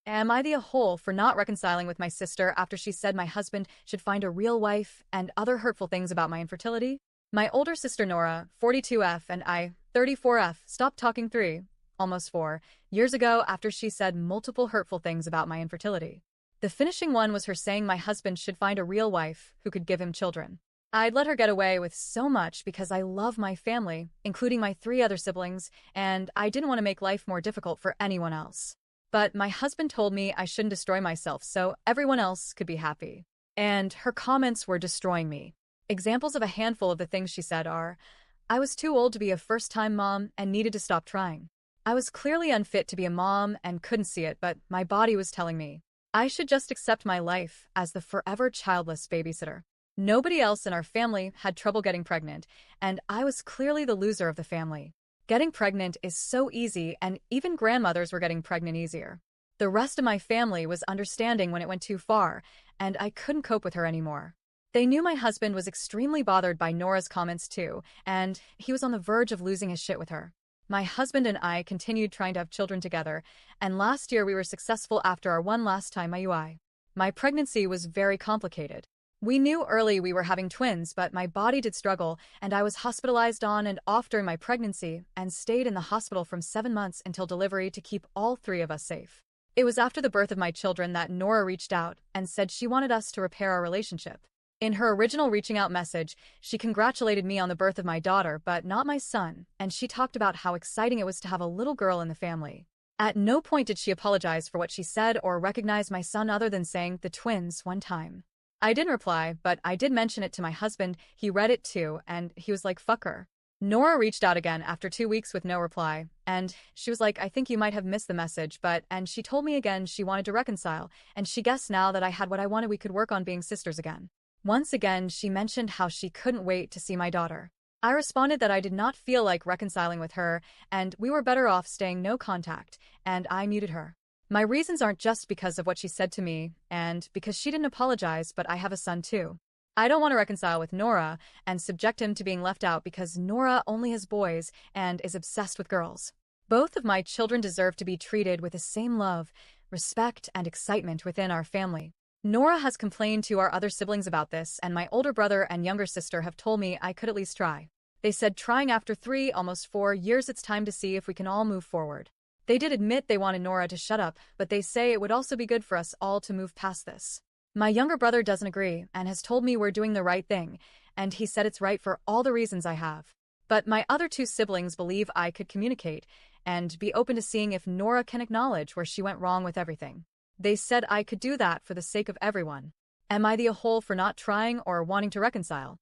Am I the a-hole for not reconciling with my sister after she said my husband should find a real wife and other hurtful things about my infertility? My older sister Nora, 42F, and I, 34F, stopped talking almost 4 years ago after she said multiple hurtful things about my infertility. The finishing one was her saying my husband should find a real wife who could give him children. I'd let her get away with so much because I love my family, including my 3 other siblings, and I didn't want to make life more difficult for anyone else. But my husband told me I shouldn't destroy myself so everyone else could be happy. And her comments were destroying me. Examples of a handful of the things she said are, I was too old to be a first-time mom and needed to stop trying. I was clearly unfit to be a mom and couldn't see it, but my body was telling me I should just accept my life as the forever childless babysitter. Nobody else in our family had trouble getting pregnant, and I was clearly the loser of the family. Getting pregnant is so easy, and even grandmothers were getting pregnant easier. The rest of my family was understanding when it went too far, and I couldn't cope with her anymore. They knew my husband was extremely bothered by Nora's comments too, and he was on the verge of losing his shit with her. My husband and I continued trying to have children together, and last year we were successful after our one last time IUI. My pregnancy was very complicated. We knew early we were having twins, but my body did struggle, and I was hospitalized on and off during my pregnancy and stayed in the hospital from 7 months until delivery to keep all 3 of us safe. It was after the birth of my children that Nora reached out and said she wanted us to repair our relationship. In her original reaching out message, she congratulated me on the birth of my daughter, but not my son, and she talked about how exciting it was to have a little girl in the family. At no point did she apologize for what she said or recognize my son other than saying the twins one time. I didn't reply, but I did mention it to my husband. He read it too, and he was like, fuck her. Nora reached out again after 2 weeks with no reply, and she was like, I think you might have missed the message, and she told me again she wanted to reconcile, and she guessed now that I had what I wanted we could work on being sisters again. Once again, she mentioned how she couldn't wait to see my daughter. I responded that I did not feel like reconciling with her, and we were better off staying no contact, and I muted her. My reasons aren't just because of what she said to me, and because she didn't apologize, but I have a son too. I don't want to reconcile with Nora and subject him to being left out because Nora only has boys and is obsessed with girls. Both of my children deserve to be treated with the same love, respect, and excitement within our family. Nora has complained to our other siblings about this, and my older brother and younger sister have told me I could at least try. They said trying after almost 4 years it's time to see if we can all move forward. They did admit they wanted Nora to shut up, but they say it would also be good for us all to move past this. My younger brother doesn't agree and has told me we're doing the right thing, and he said it's right for all the reasons I have. But my other 2 siblings believe I could communicate and be open to seeing if Nora can acknowledge where she went wrong with everything. They said I could do that for the sake of everyone. Am I the a-hole for not trying or wanting to reconcile?